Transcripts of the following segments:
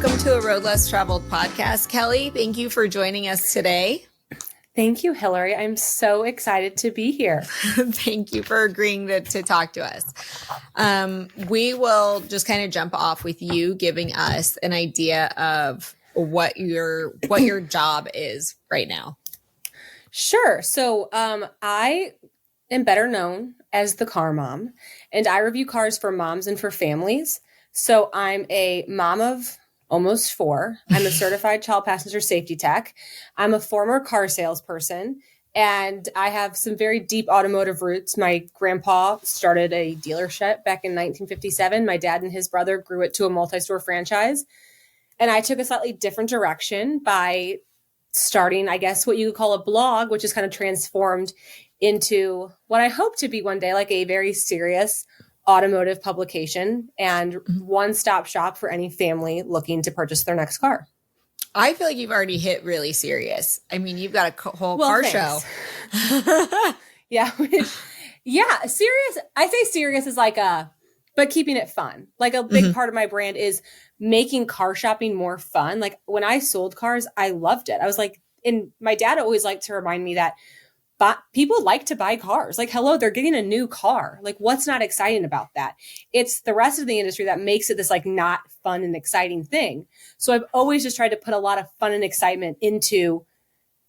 Welcome to a Road Less Traveled podcast. Kelly, thank you for joining us today. Thank you, Hillary. I'm so excited to be here. Thank you for agreeing to talk to us. We will just kind of jump off with you giving us an idea of what your job is right now. Sure. So I am better known as the car mom, and I review cars for moms and for families. So I'm a mom of almost 4. I'm a certified child passenger safety tech. I'm a former car salesperson, and I have some very deep automotive roots. My grandpa started a dealership back in 1957. My dad and his brother grew it to a multi-store franchise. And I took a slightly different direction by starting, I guess, what you could call a blog, which is kind of transformed into what I hope to be one day, like a very serious automotive publication and one-stop shop for any family looking to purchase their next car. I feel like you've already hit really serious. I mean, you've got a whole car thanks. show. Yeah. Yeah. Serious. I say serious is like but keeping it fun. Like a big part of my brand is making car shopping more fun. Like when I sold cars, I loved it. I was like, and my dad always liked to remind me that people like to buy cars. Like, hello, they're getting a new car. Like, what's not exciting about that? It's the rest of the industry that makes it this like not fun and exciting thing. So I've always just tried to put a lot of fun and excitement into,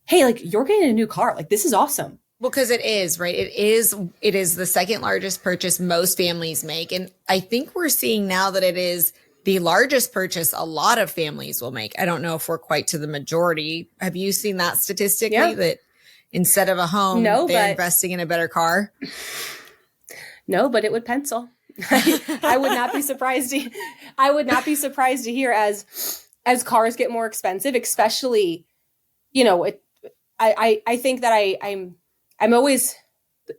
hey, like you're getting a new car. Like, this is awesome. Well, because it is, right? It is the second largest purchase most families make. And I think we're seeing now that it is the largest purchase a lot of families will make. I don't know if we're quite to the majority. Have you seen that statistically that instead of a home, they're investing in a better car? No, but it would pencil. I would not be surprised to hear as cars get more expensive, especially, I think that I'm always,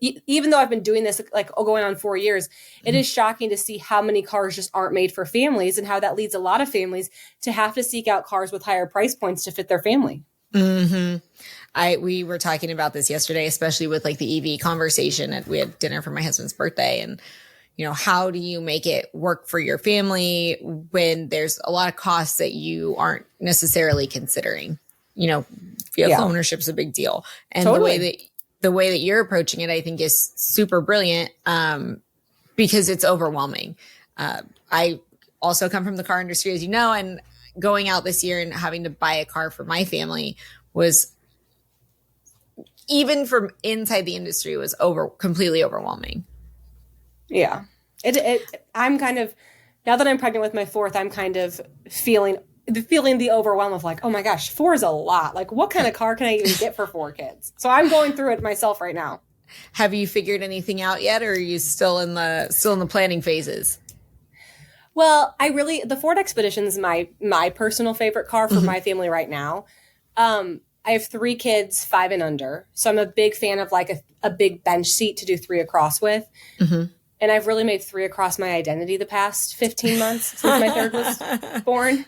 even though I've been doing this like going on 4 years, it is shocking to see how many cars just aren't made for families and how that leads a lot of families to have to seek out cars with higher price points to fit their family. Mm-hmm. We were talking about this yesterday, especially with like the EV conversation. We had dinner for my husband's birthday, and how do you make it work for your family when there's a lot of costs that you aren't necessarily considering? Vehicle ownership is a big deal, and totally. the way that you're approaching it, I think, is super brilliant because it's overwhelming. I also come from the car industry, as you know, and going out this year and having to buy a car for my family was, even from inside the industry, was completely overwhelming. Yeah. I'm kind of, now that I'm pregnant with my 4th, I'm kind of feeling the overwhelm of like, oh my gosh, 4 is a lot. Like, what kind of car can I even get for 4 kids? So I'm going through it myself right now. Have you figured anything out yet, or are you still in the planning phases? Well, the Ford Expedition is my personal favorite car for my family right now. I have 3 kids, 5 and under. So I'm a big fan of like a big bench seat to do 3 across with. Mm-hmm. And I've really made 3 across my identity the past 15 months since my 3rd was born.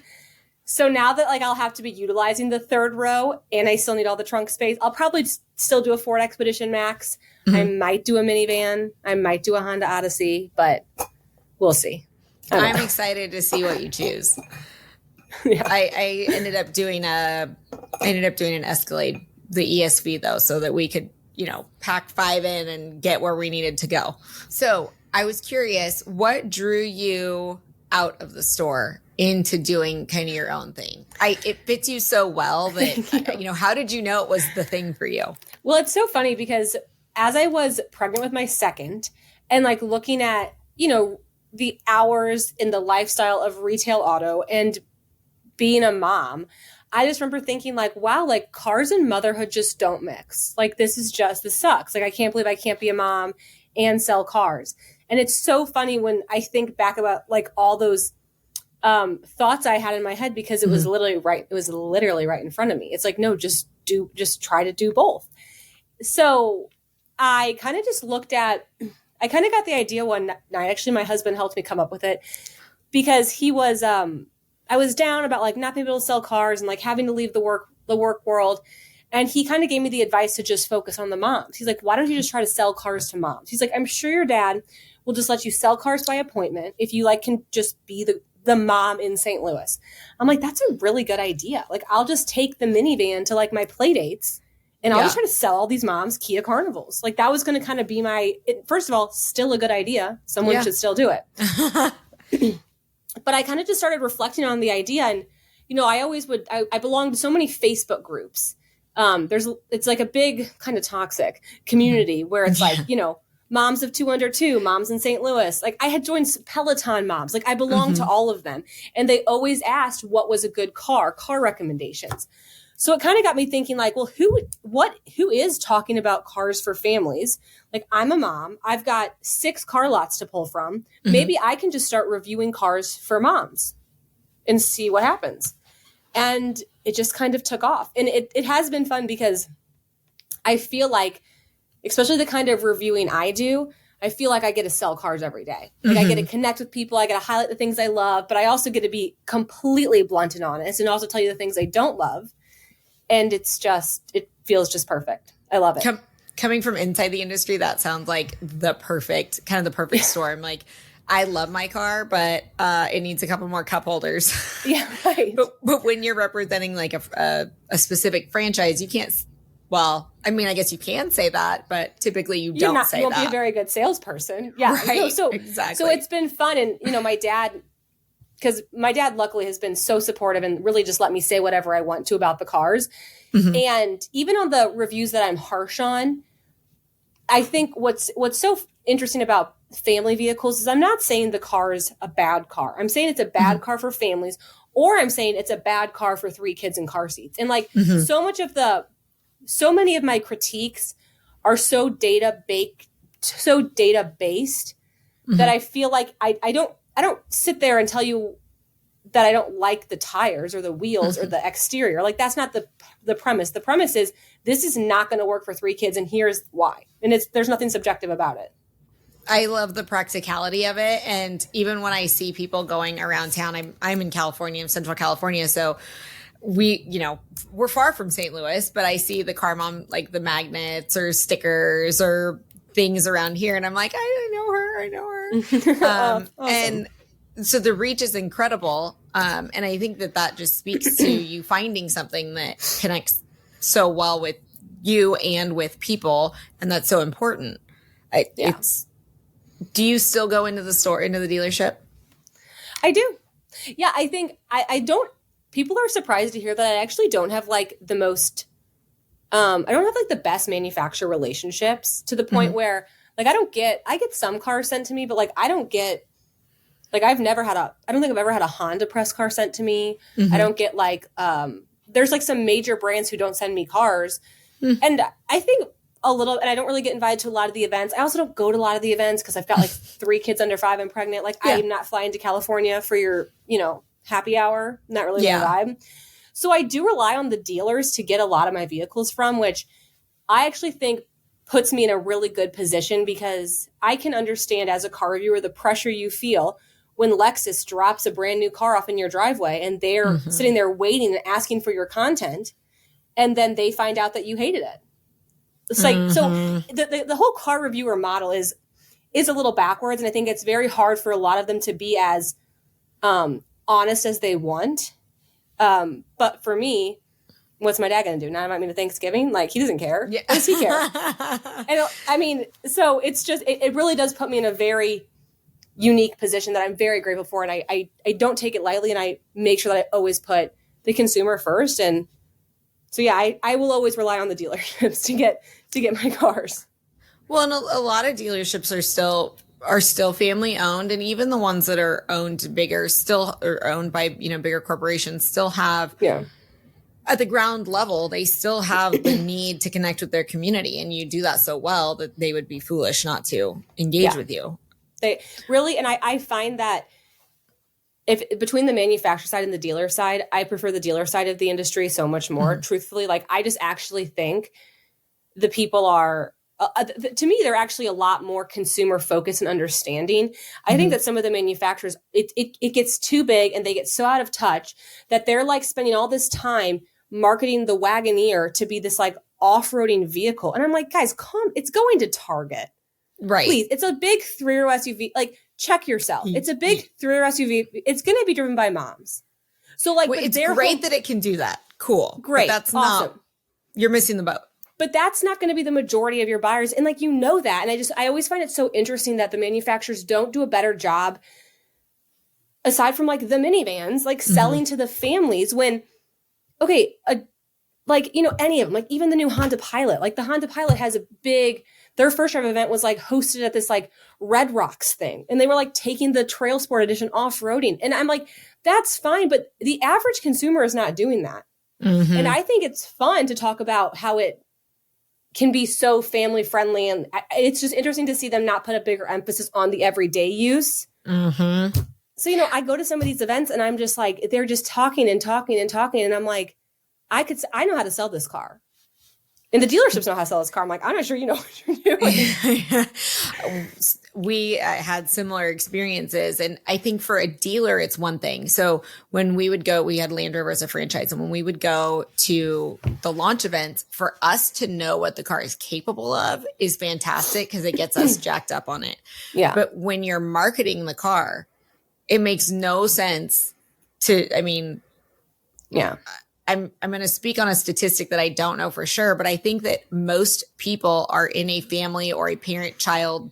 So now that like I'll have to be utilizing the 3rd row and I still need all the trunk space, I'll probably still do a Ford Expedition Max. Mm-hmm. I might do a minivan. I might do a Honda Odyssey, but we'll see. I'm excited to see what you choose. Yeah. I ended up doing an Escalade, the ESV though, so that we could, pack 5 in and get where we needed to go. So I was curious, what drew you out of the store into doing kind of your own thing? It fits you so well that, how did you know it was the thing for you? Well, it's so funny because as I was pregnant with my 2nd and like looking at, the hours in the lifestyle of retail auto and being a mom, I just remember thinking like, wow, like cars and motherhood just don't mix. Like, this sucks. Like, I can't believe I can't be a mom and sell cars. And it's so funny when I think back about like all those thoughts I had in my head, because it was literally right. It was literally right in front of me. It's like, no, just try to do both. So I kind of just I kind of got the idea one night. Actually, my husband helped me come up with it because he was, I was down about like not being able to sell cars and like having to leave the work world. And he kind of gave me the advice to just focus on the moms. He's like, why don't you just try to sell cars to moms? He's like, I'm sure your dad will just let you sell cars by appointment if you like can just be the mom in St. Louis. I'm like, that's a really good idea. Like, I'll just take the minivan to like my play dates and I'll just try to sell all these moms Kia Carnivals. Like, that was going to kind of be first of all, still a good idea. Someone should still do it. But I kind of just started reflecting on the idea. And, you know, I belong to so many Facebook groups. It's like a big kind of toxic community where it's like, you know, moms of 2 under 2, moms in St. Louis. Like, I had joined Peloton moms. Like, I belonged to all of them. And they always asked what was a good car recommendations. So it kind of got me thinking, like, well, who is talking about cars for families? Like, I'm a mom. I've got 6 car lots to pull from. Maybe I can just start reviewing cars for moms and see what happens. And it just kind of took off. And it has been fun because I feel like, especially the kind of reviewing I do, I feel like I get to sell cars every day. Like, I get to connect with people. I get to highlight the things I love, but I also get to be completely blunt and honest and also tell you the things I don't love. And it feels just perfect. I love it. Coming from inside the industry, that sounds like the perfect storm. Like, I love my car, but it needs a couple more cup holders. Yeah, right. But when you're representing like a specific franchise, you can't. Well, I mean, I guess you can say that, but typically you won't be a very good salesperson. Yeah, right. So exactly. So it's been fun, and you know, my dad luckily has been so supportive and really just let me say whatever I want to about the cars. And even on the reviews that I'm harsh on, I think what's so interesting about family vehicles is I'm not saying the car is a bad car. I'm saying it's a bad car for families, or I'm saying it's a bad car for 3 kids in car seats. And like so many of my critiques are so data based that I feel like I don't sit there and tell you that I don't like the tires or the wheels or the exterior. Like, that's not the premise. The premise is this is not going to work for 3 kids, and here's why. And there's nothing subjective about it. I love the practicality of it. And even when I see people going around town, I'm in California, I'm Central California. So we're far from St. Louis, but I see the car mom, like the magnets or stickers or things around here. And I'm like, I know her. Awesome. And so the reach is incredible. And I think that just speaks to you finding something that connects so well with you and with people. And that's so important. Do you still go into the dealership? I do. Yeah, I think I don't. People are surprised to hear that I actually don't have like the most. I don't have like the best manufacturer relationships to the point where like I get some cars sent to me, but like I don't get. Like, I don't think I've ever had a Honda press car sent to me. I don't get like, there's like some major brands who don't send me cars. And I think and I don't really get invited to a lot of the events. I also don't go to a lot of the events because I've got like 3 kids under 5. I'm pregnant. Like, I'm not flying to California for your, happy hour. Not really my vibe. So I do rely on the dealers to get a lot of my vehicles from, which I actually think puts me in a really good position because I can understand as a car reviewer the pressure you feel when Lexus drops a brand new car off in your driveway and they're sitting there waiting and asking for your content, and then they find out that you hated it. It's like, so the whole car reviewer model is a little backwards. And I think it's very hard for a lot of them to be as honest as they want. But for me, what's my dad going to do? Not invite me to Thanksgiving? Like, he doesn't care. Yeah. What does he care? And I mean, so it's just, it really does put me in a very unique position that I'm very grateful for. And I don't take it lightly, and I make sure that I always put the consumer first. And so, yeah, I will always rely on the dealerships to get my cars. Well, and a lot of dealerships are still family owned, and even the ones that are owned bigger still are owned by, bigger corporations still have at the ground level, they still have the need to connect with their community. And you do that so well that they would be foolish not to engage with you. They really, and I find that if between the manufacturer side and the dealer side, I prefer the dealer side of the industry so much more. Truthfully, like, I just actually think the people are, to me, they're actually a lot more consumer focused and understanding. I think that some of the manufacturers, it gets too big and they get so out of touch that they're like spending all this time marketing the Wagoneer to be this like off-roading vehicle. And I'm like, guys, it's going to Target. Right. Please, it's a big 3-row SUV. Like, check yourself. It's a big three-row SUV. It's going to be driven by moms. So like, well, it's great that it can do that. Cool. Great. But that's awesome. not, you're missing the boat. But that's not going to be the majority of your buyers. And like, that. And I always find it so interesting that the manufacturers don't do a better job, aside from like the minivans, like selling to the families when, okay, any of them, like even the new Honda Pilot, like the Honda Pilot has their first drive event was like hosted at this like Red Rocks thing. And they were like taking the Trail Sport Edition off-roading. And I'm like, that's fine. But the average consumer is not doing that. Mm-hmm. And I think it's fun to talk about how it can be so family friendly. And it's just interesting to see them not put a bigger emphasis on the everyday use. Mm-hmm. So, I go to some of these events and I'm just like, they're just talking and talking and talking. And I'm like, I know how to sell this car. And the dealerships know how to sell this car. I'm like, I'm not sure you know what you're doing. We had similar experiences. And I think for a dealer, it's one thing. So when we would go, we had Land Rover as a franchise. And when we would go to the launch events, for us to know what the car is capable of is fantastic because it gets us jacked up on it. Yeah. But when you're marketing the car, it makes no sense yeah. I'm going to speak on a statistic that I don't know for sure, but I think that most people are in a family or a parent-child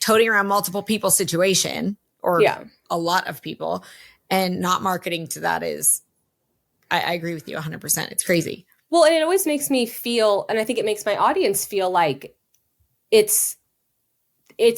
toting around multiple people situation, or a lot of people, and not marketing to that is, I agree with you 100%. It's crazy. Well, and it always makes me feel, and I think it makes my audience feel like it's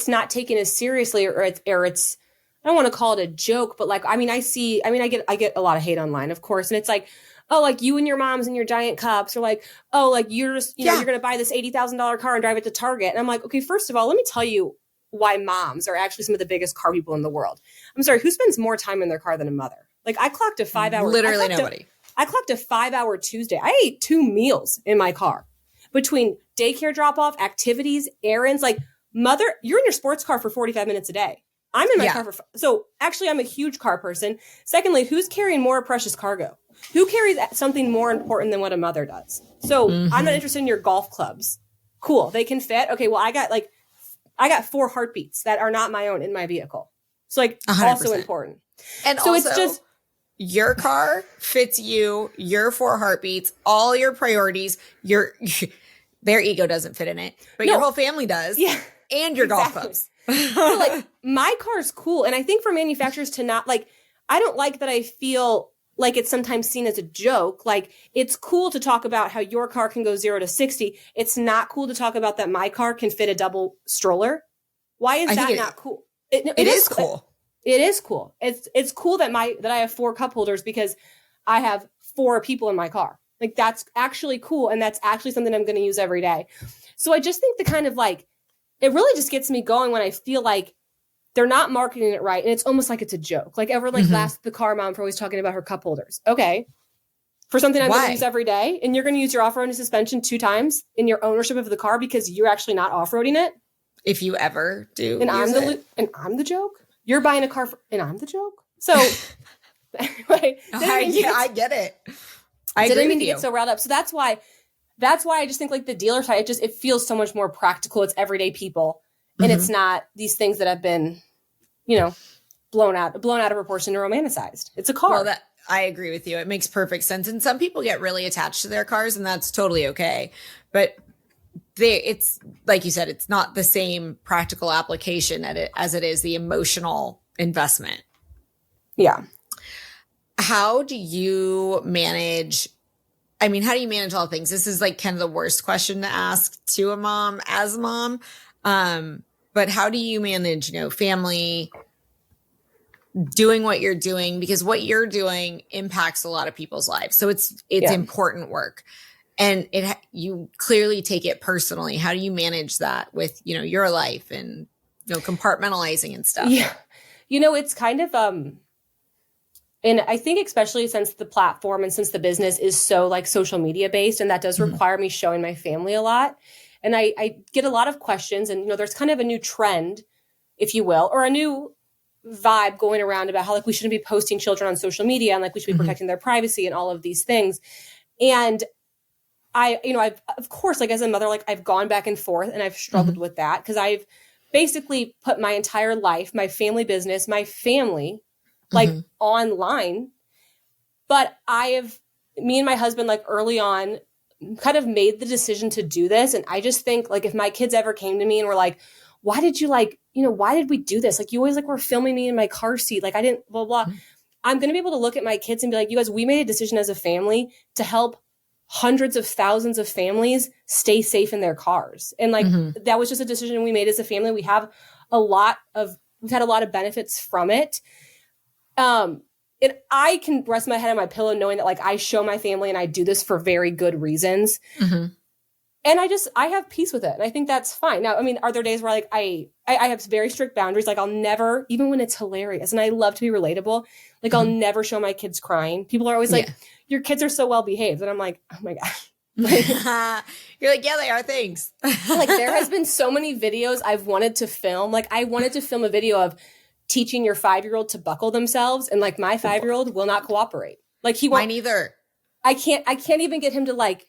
not taken as seriously, or it's I don't want to call it a joke, but like, I get a lot of hate online, of course. And it's like, oh, like you and your moms and your giant cups, or like, oh, like you're just, you're going to buy this $80,000 car and drive it to Target. And I'm like, okay, first of all, let me tell you why moms are actually some of the biggest car people in the world. I'm sorry, who spends more time in their car than a mother? Like I clocked a 5-hour. Literally nobody. I clocked a 5-hour Tuesday. I ate 2 meals in my car between daycare drop off, activities, errands. Like mother, you're in your sports car for 45 minutes a day. I'm in my car so actually I'm a huge car person. Secondly, who's carrying more precious cargo? Who carries something more important than what a mother does? So I'm not interested in your golf clubs. Cool. They can fit. Okay. Well, I got 4 heartbeats that are not my own in my vehicle. So like 100%. Also important. And so also, it's just your car fits you, your 4 heartbeats, all your priorities, their ego doesn't fit in it, but your whole family does. Yeah. And your golf clubs. So like my car's cool. And I think for manufacturers to not like, I don't like that I feel like it's sometimes seen as a joke. Like it's cool to talk about how your car can go 0 to 60. It's not cool to talk about that my car can fit a double stroller. Why is that not cool? It is cool. It is cool. It's cool that I have 4 cup holders because I have 4 people in my car. Like that's actually cool. And that's actually something I'm going to use every day. So I just think the kind of like, it really just gets me going when I feel like they're not marketing it right. And it's almost like it's a joke. Like everyone laughs at the car mom for always talking about her cup holders. Okay. For something I'm going to use every day, and you're going to use your off-roading suspension 2 times in your ownership of the car because you're actually not off-roading it. If you ever do. And I'm the joke. You're buying a car and I'm the joke. So anyway. I get it. I agree didn't mean with to you. get so riled up. So that's why I just think like the dealer side, it feels so much more practical. It's everyday people. And it's not these things that have been, blown out of proportion and romanticized. It's a car. Well, I agree with you. It makes perfect sense. And some people get really attached to their cars, and that's totally okay. But it's like you said, it's not the same practical application as it is the emotional investment. Yeah. How do you manage all the things? This is like kind of the worst question to ask to a mom as a mom. But how do you manage, you doing what you're doing? Because what you're doing impacts a lot of people's lives. So it's important work. And you clearly take it personally. How do you manage that with, your life and, compartmentalizing and stuff? Yeah. It's kind of, and I think especially since the platform and since the business is so like social media based, and that does require me showing my family a lot. And I get a lot of questions, and, there's kind of a new trend, if you will, or a new vibe going around about how like we shouldn't be posting children on social media, and like we should be protecting their privacy and all of these things. And I've, of course, like as a mother, like I've gone back and forth and I've struggled with that because I've basically put my entire life, my family business, my family, like online. But me and my husband, like early on, kind of made the decision to do this. And I just think like if my kids ever came to me and were like, why did we do this? Like you always like were filming me in my car seat. Like I didn't blah, blah. I'm going to be able to look at my kids and be like, you guys, we made a decision as a family to help hundreds of thousands of families stay safe in their cars. And like, that was just a decision we made as a family. We've had a lot of benefits from it. And I can rest my head on my pillow knowing that like I show my family and I do this for very good reasons. And I have peace with it. And I think that's fine. Now, I mean, are there days where like I have very strict boundaries? Like I'll never, even when it's hilarious and I love to be relatable, like I'll never show my kids crying. People are always like, your kids are so well behaved. And I'm like, oh my gosh. You're like, yeah, they are. Thanks. Like there has been so many videos I've wanted to film. Like I wanted to film a video of teaching your 5-year-old to buckle themselves. And like my 5-year-old will not cooperate. Like he won't. Mine either. I can't even get him to like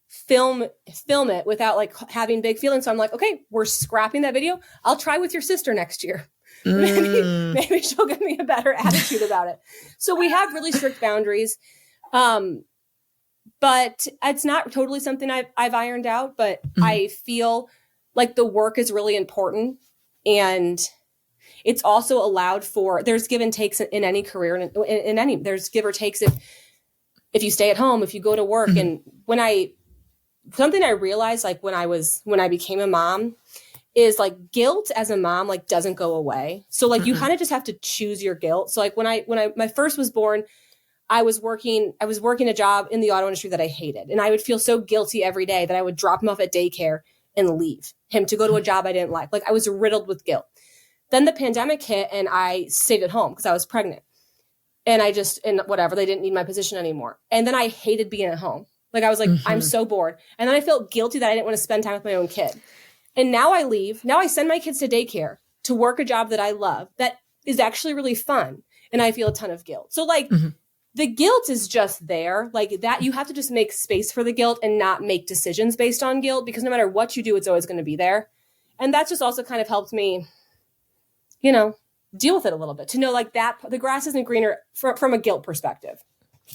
film it without like having big feelings. So I'm like, okay, we're scrapping that video. I'll try with your sister next year. Maybe she'll give me a better attitude about it. So we have really strict boundaries. But it's not totally something I've ironed out, but I feel like the work is really important. And it's also allowed for, there's give and takes in any career, in any, there's give or takes if you stay at home, if you go to work. And something I realized like when I became a mom is like guilt as a mom, like doesn't go away. So like you kind of just have to choose your guilt. So like when my first was born, I was working a job in the auto industry that I hated. And I would feel so guilty every day that I would drop him off at daycare and leave him to go to a job I didn't like. Like I was riddled with guilt. Then the pandemic hit and I stayed at home because I was pregnant. And whatever, they didn't need my position anymore. And then I hated being at home. Like I was like, I'm so bored. And then I felt guilty that I didn't want to spend time with my own kid. And now I leave. Now I send my kids to daycare to work a job that I love that is actually really fun. And I feel a ton of guilt. So like the guilt is just there. Like that, you have to just make space for the guilt and not make decisions based on guilt, because no matter what you do, it's always going to be there. And that's just also kind of helped me, deal with it a little bit, to know like that the grass isn't greener from a guilt perspective.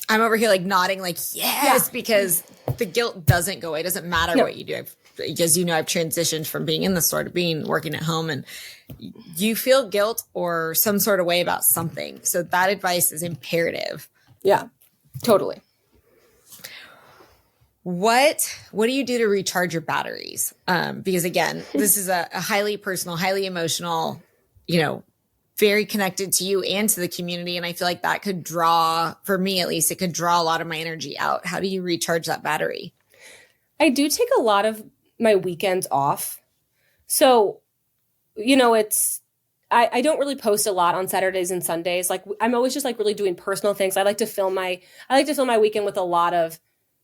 I'm over here like nodding like, yes, because the guilt doesn't go away. It doesn't matter what you do. Because, I've transitioned from being in the store to working at home, and you feel guilt or some sort of way about something. So that advice is imperative. Yeah, totally. What do you do to recharge your batteries? Because again, this is a highly personal, highly emotional, very connected to you and to the community. And I feel like that could draw, for me at least, it could draw a lot of my energy out. How do you recharge that battery? I do take a lot of my weekends off. So, I don't really post a lot on Saturdays and Sundays. Like I'm always just like really doing personal things. I like to fill my weekend with a lot of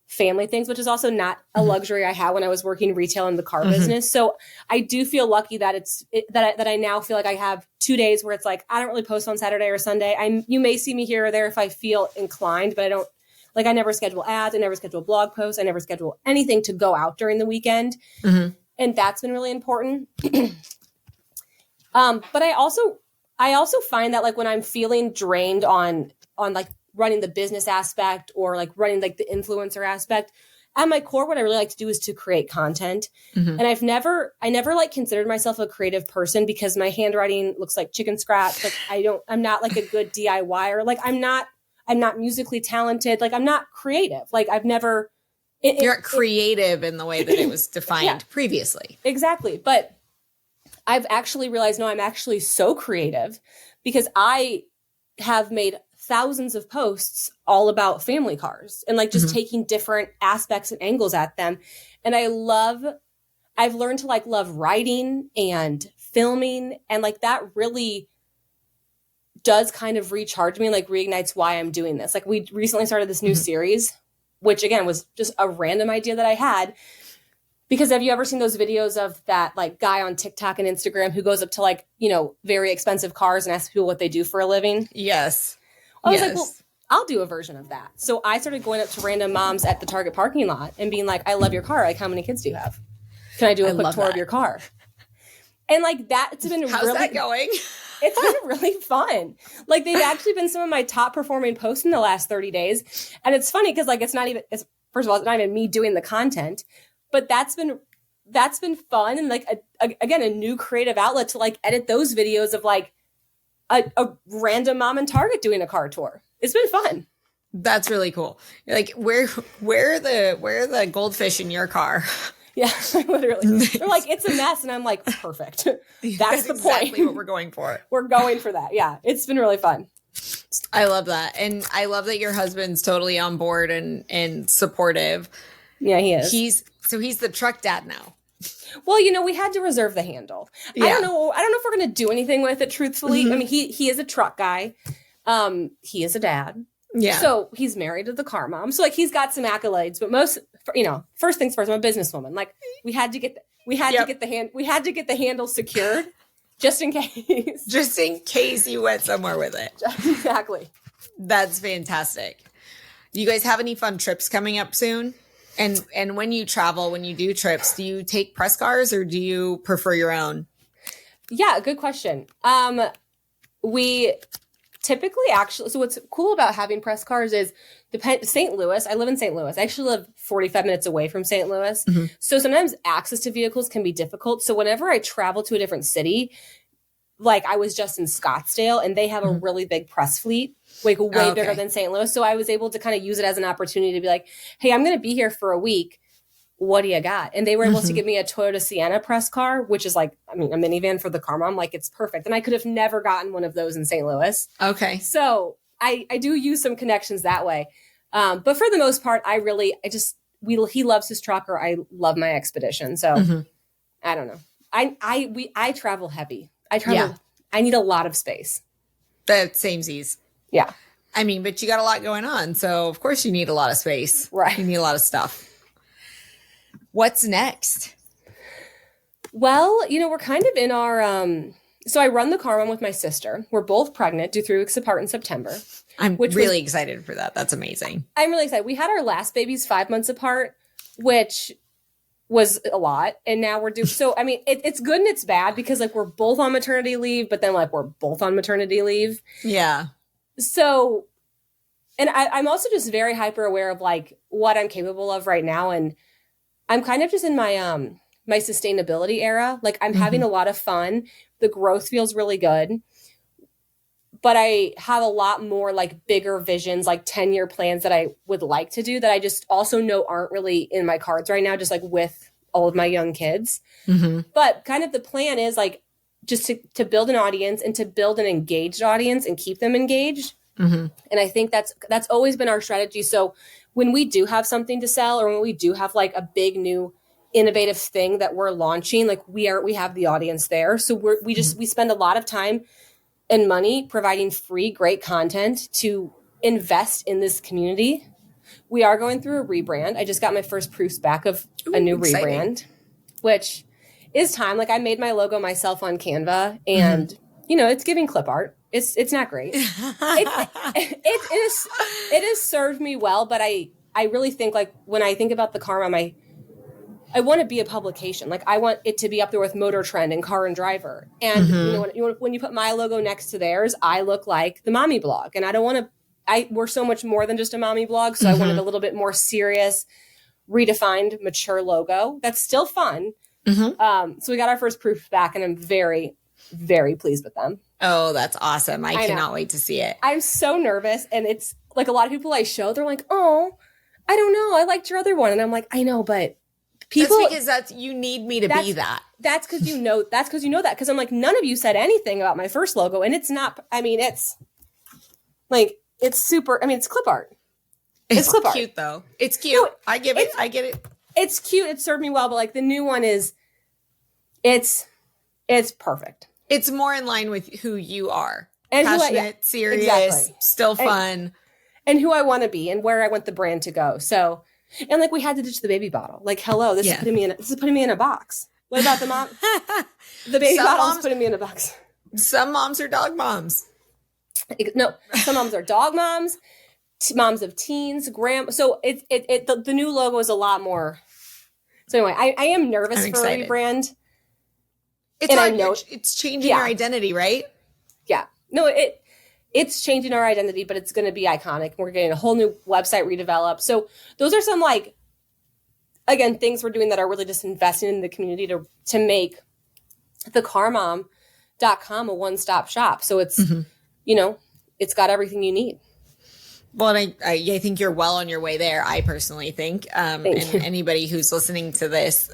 family things, which is also not a luxury I had when I was working retail in the car business. So I do feel lucky that that I now feel like I have 2 days where it's like, I don't really post on Saturday or Sunday. You may see me here or there if I feel inclined, but I don't, like I never schedule ads. I never schedule blog posts. I never schedule anything to go out during the weekend. And that's been really important. But I also find that like when I'm feeling drained on like running the business aspect or like running like the influencer aspect, at my core, what I really like to do is to create content. And I never like considered myself a creative person because my handwriting looks like chicken scratch. Like I'm not like a good DIYer. Like I'm not musically talented. Like I'm not creative. Like I've never. You're creative in the way that it was defined previously. Exactly. But I've actually realized, no, I'm actually so creative because I have made thousands of posts all about family cars and like just taking different aspects and angles at them. And I've learned to like love writing and filming, and like that really does kind of recharge me and like reignites why I'm doing this. Like we recently started this new series, which again was just a random idea that I had. Because have you ever seen those videos of that like guy on TikTok and Instagram who goes up to like, very expensive cars and asks people what they do for a living? Yes. I was like, well, I'll do a version of that. So I started going up to random moms at the Target parking lot and being like, I love your car. Like, how many kids do you have? Can I do a quick tour of your car? And like that's been How's that going? It's been really fun. Like they've actually been some of my top performing posts in the last 30 days. And it's funny because like first of all, it's not even me doing the content, but that's been fun and like again a new creative outlet to like edit those videos of like a random mom in Target doing a car tour. It's been fun. That's really cool. Like where are the goldfish in your car? Yeah, literally. They're like, it's a mess. And I'm like, perfect. That's the point. Exactly what we're going for. We're going for that. Yeah. It's been really fun. I love that. And I love that your husband's totally on board and supportive. Yeah, he is. He's the truck dad now. Well, we had to reserve the handle. Yeah. I don't know if we're going to do anything with it, truthfully. Mm-hmm. I mean, he is a truck guy. He is a dad. Yeah. So he's married to the car mom. So like he's got some accolades, but first things first, I'm a businesswoman. Like we had to get the handle secured just in case. Just in case you went somewhere with it. Exactly. That's fantastic. Do you guys have any fun trips coming up soon? And when you travel, when you do trips, do you take press cars or do you prefer your own? Yeah, good question. We typically so what's cool about having press cars is St. Louis. I live in St. Louis. I actually live 45 minutes away from St. Louis. Mm-hmm. So sometimes access to vehicles can be difficult. So whenever I travel to a different city, like I was just in Scottsdale and they have a really big press fleet, like way bigger than St. Louis. So I was able to kind of use it as an opportunity to be like, hey, I'm going to be here for a week. What do you got? And they were able to give me a Toyota Sienna press car, which is like, a minivan for the car mom. Like it's perfect. And I could have never gotten one of those in St. Louis. Okay. So I do use some connections that way. But for the most part, he loves his truck or I love my Expedition. So I don't know. I travel heavy. I need a lot of space. That samesies. Yeah. But you got a lot going on. So of course you need a lot of space. Right. You need a lot of stuff. What's next? Well, we're kind of in our, so I run the car run with my sister. We're both pregnant, due 3 weeks apart in September. I'm really excited for that. That's amazing. I'm really excited. We had our last babies 5 months apart, which was a lot. And now we're due. So, it's good and it's bad because like we're both on maternity leave, but then like we're both on maternity leave. Yeah. So, and I'm also just very hyper aware of like what I'm capable of right now. And I'm kind of just in my my sustainability era. Like I'm having a lot of fun. The growth feels really good. But I have a lot more like bigger visions, like 10-year plans that I would like to do that I just also know aren't really in my cards right now, just like with all of my young kids. Mm-hmm. But kind of the plan is like just to build an audience and to build an engaged audience and keep them engaged. Mm-hmm. And I think that's always been our strategy. So when we do have something to sell or when we do have like a big new innovative thing that we're launching, like we have the audience there. So we spend a lot of time and money providing free, great content to invest in this community. We are going through a rebrand. I just got my first proofs back of a new rebrand, which is time. Like I made my logo myself on Canva and it's giving clip art. It's not great. It has served me well, but I really think like when I think about the car mom, I want to be a publication. Like I want it to be up there with Motor Trend and Car and Driver. And when you put my logo next to theirs, I look like the mommy blog. And I don't want to. We're so much more than just a mommy blog, so I wanted a little bit more serious, redefined, mature logo. That's still fun. So we got our first proof back, and I'm very, very pleased with them. Oh, that's awesome. I cannot wait to see it. I'm so nervous. And it's like a lot of people I show, they're like, oh, I don't know. I liked your other one. And I'm like, I know, but people. That's because you need me to be that. That's because you know that. Because I'm like, none of you said anything about my first logo. And it's not, it's like, it's super, it's clip art. It's clip art. Cute though. It's cute. No, I get it. It's cute. It served me well. But like the new one is, it's perfect. It's more in line with who you are. And passionate, serious, still fun. And who I want to be and where I want the brand to go. So, and like we had to ditch the baby bottle. Like, hello, this is putting me in a box. What about the mom? The baby bottle is putting me in a box. Some moms are dog moms. No, some moms are dog moms, moms of teens, So the new logo is a lot more. So anyway, I am nervous for a rebrand. It's hard. It's changing our identity, right? Yeah. No, it's changing our identity, but it's going to be iconic. We're getting a whole new website redeveloped. So those are some like, again, things we're doing that are really just investing in the community to make the carmom.com a one-stop shop. So it's, it's got everything you need. Well, and I think you're well on your way there. I personally think, and anybody who's listening to this,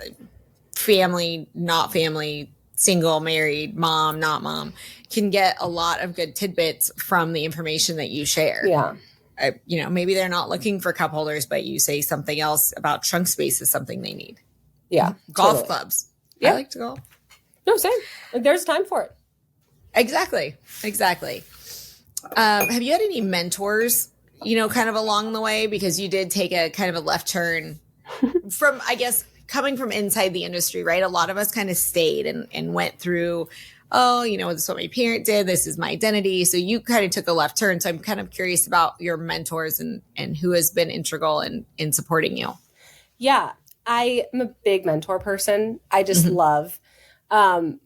family, not family, single, married, mom, not mom, can get a lot of good tidbits from the information that you share. Yeah. Maybe they're not looking for cup holders, but you say something else about trunk space is something they need. Yeah. Golf clubs. Yeah. I like to golf. No, same. There's time for it. Exactly. Have you had any mentors, kind of along the way? Because you did take a kind of a left turn from, I guess, coming from inside the industry, right? A lot of us kind of stayed and went through, this is what my parent did. This is my identity. So you kind of took a left turn. So I'm kind of curious about your mentors and who has been integral in supporting you. Yeah, I am a big mentor person. I just love, and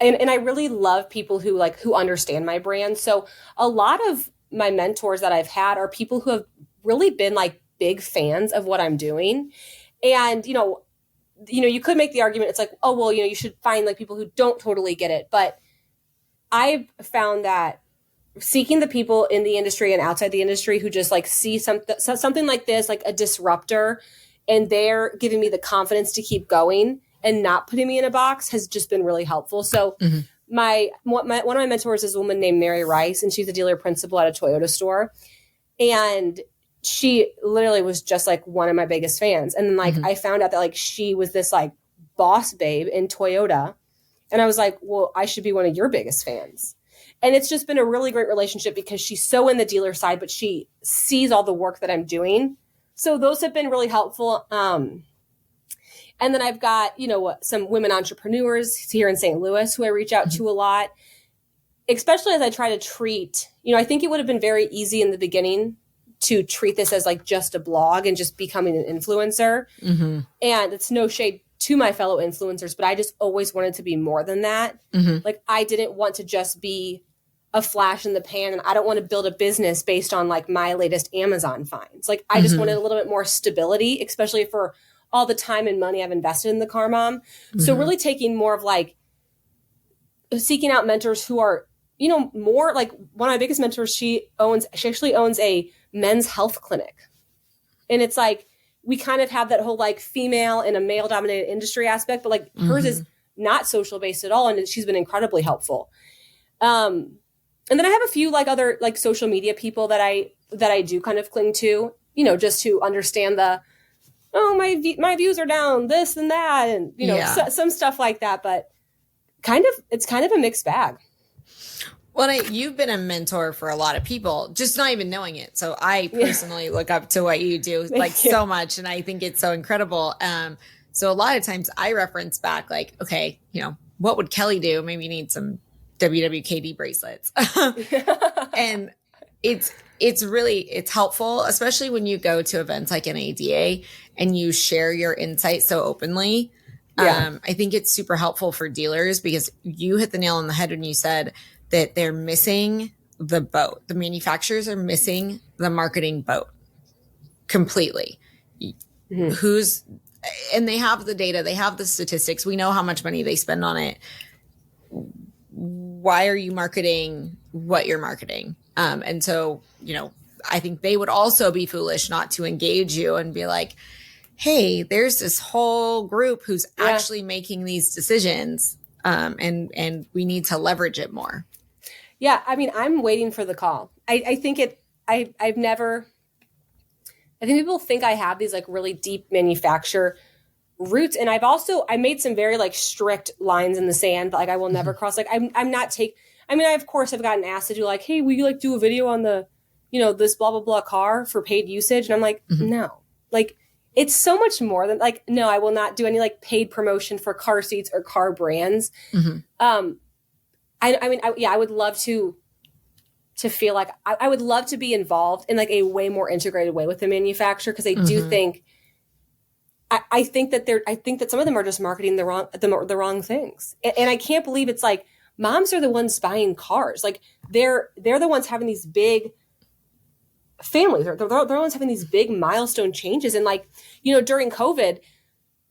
I really love people who understand my brand. So a lot of my mentors that I've had are people who have really been like big fans of what I'm doing. And, you could make the argument, it's like, oh, well, you should find like people who don't totally get it. But I've found that seeking the people in the industry and outside the industry who just like see something like this, like a disruptor, and they're giving me the confidence to keep going and not putting me in a box has just been really helpful. So one of my mentors is a woman named Mary Rice, and she's a dealer principal at a Toyota store. And she literally was just like one of my biggest fans. And then I found out that like she was this like boss babe in Toyota. And I was like, well, I should be one of your biggest fans. And it's just been a really great relationship because she's so in the dealer side, but she sees all the work that I'm doing. So those have been really helpful. And then I've got, some women entrepreneurs here in St. Louis who I reach out to a lot, especially as I try to treat, I think it would have been very easy in the beginning to treat this as like just a blog and just becoming an influencer. And it's no shade to my fellow influencers, but I just always wanted to be more than that. Like I didn't want to just be a flash in the pan, and I don't want to build a business based on like my latest Amazon finds. Like I just wanted a little bit more stability, especially for all the time and money I've invested in the Car Mom. So really taking more of like seeking out mentors who are, more like one of my biggest mentors, she actually owns a men's health clinic. And it's like, we kind of have that whole like female and a male dominated industry aspect, but like hers is not social based at all. And she's been incredibly helpful. And then I have a few like other like social media people that I do kind of cling to, just to understand my views are down, this and that. And, some stuff like that, but it's kind of a mixed bag. Well, you've been a mentor for a lot of people, just not even knowing it. So I personally look up to what you do so much. And I think it's so incredible. So a lot of times I reference back like, okay, what would Kelly do? Maybe you need some WWKD bracelets. And it's helpful, especially when you go to events like NADA and you share your insights so openly. I think it's super helpful for dealers because you hit the nail on the head when you said that they're missing the boat. The manufacturers are missing the marketing boat completely. And they have the data, they have the statistics. We know how much money they spend on it. Why are you marketing what you're marketing? And so, I think they would also be foolish not to engage you and be like, hey, there's this whole group who's actually making these decisions. And we need to leverage it more. Yeah. I mean, I'm waiting for the call. I think people think I have these like really deep manufacturer roots. And I made some very like strict lines in the sand, like I will never cross. Like I'm not of course I've gotten asked to do like, hey, will you like do a video on the, this blah, blah, blah car for paid usage? And I'm like, no, like it's so much more than like, no, I will not do any like paid promotion for car seats or car brands. I would love to feel like I would love to be involved in like a way more integrated way with the manufacturer. Cause I do think I think that some of them are just marketing the wrong things. And I can't believe it's like moms are the ones buying cars. Like they're the ones having these big families. They're the ones having these big milestone changes. And like, during COVID,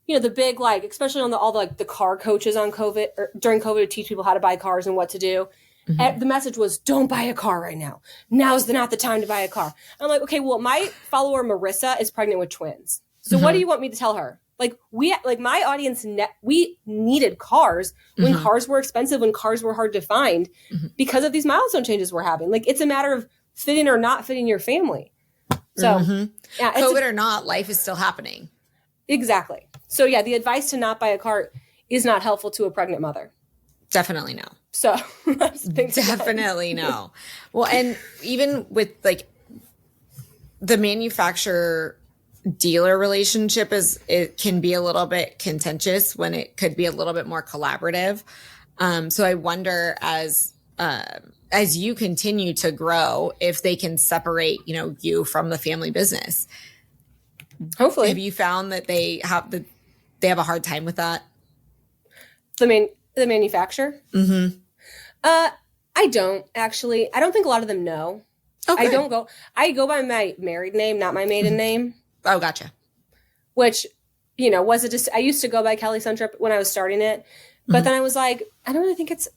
the big, like, especially on all the car coaches on COVID or during COVID to teach people how to buy cars and what to do. Mm-hmm. The message was, don't buy a car right now. Now's not the time to buy a car. I'm like, okay, well, my follower Marissa is pregnant with twins. So what do you want me to tell her? Like my audience, we needed cars when cars were expensive, when cars were hard to find because of these milestone changes we're having. Like, it's a matter of fitting or not fitting your family. So yeah, COVID or not, life is still happening. Exactly. So yeah, the advice to not buy a car is not helpful to a pregnant mother. Definitely no. So definitely no. Well, and even with like the manufacturer dealer relationship it can be a little bit contentious when it could be a little bit more collaborative. So I wonder as you continue to grow, if they can separate, you from the family business. Hopefully. Have you found that they have a hard time with that? The manufacturer? Mm-hmm. I don't actually. I don't think a lot of them know. Okay. I go by my married name, not my maiden name. Oh, gotcha. Which, I used to go by Kelly Stumpe when I was starting it, but then I was like, I don't really think it's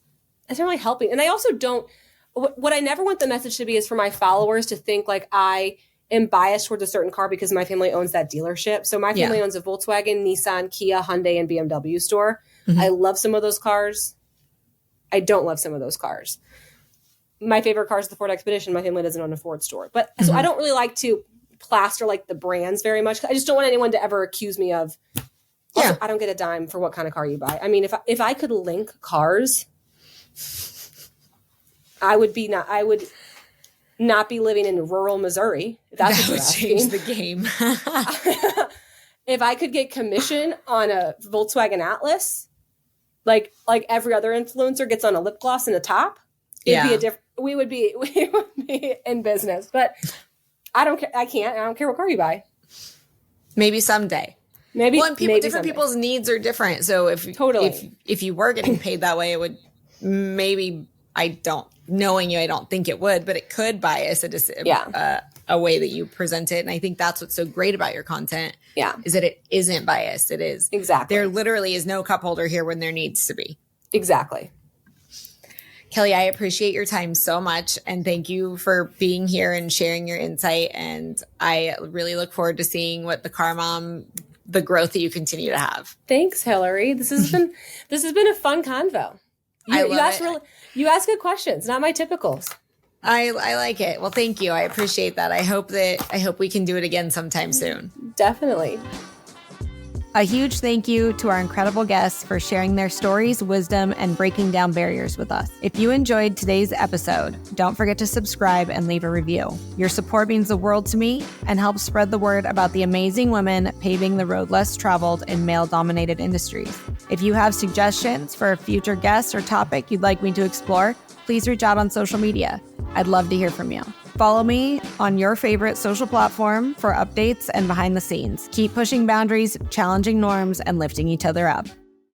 not really helping. And I also don't, what I never want the message to be is for my followers to think like I am biased towards a certain car because my family owns that dealership. So my family owns a Volkswagen, Nissan, Kia, Hyundai, and BMW store. Mm-hmm. I love some of those cars. I don't love some of those cars. My favorite car is the Ford Expedition. My family doesn't own a Ford store. But so I don't really like to plaster like the brands very much. I just don't want anyone to ever accuse me of, also, I don't get a dime for what kind of car you buy. I mean, if I could link cars, I would not be living in rural Missouri. That would change the game. If I could get commission on a Volkswagen Atlas, like every other influencer gets on a lip gloss and a top, we would be in business. But I don't care. I don't care what car you buy. Maybe someday. Maybe. Well, and different people's needs are different. So if you were getting paid that way, it would maybe. Knowing you, I don't think it would, but it could bias a way that you present it. And I think that's what's so great about your content. Yeah. Is that it isn't biased. It is. Exactly. There literally is no cup holder here when there needs to be. Exactly. Kelly, I appreciate your time so much. And thank you for being here and sharing your insight. And I really look forward to seeing what the growth that you continue to have. Thanks, Hillary. This has been a fun convo. You ask good questions, not my typicals. I like it. Well, thank you. I appreciate that. I hope we can do it again sometime soon. Definitely. A huge thank you to our incredible guests for sharing their stories, wisdom, and breaking down barriers with us. If you enjoyed today's episode, don't forget to subscribe and leave a review. Your support means the world to me and helps spread the word about the amazing women paving the road less traveled in male-dominated industries. If you have suggestions for a future guest or topic you'd like me to explore, please reach out on social media. I'd love to hear from you. Follow me on your favorite social platform for updates and behind the scenes. Keep pushing boundaries, challenging norms, and lifting each other up.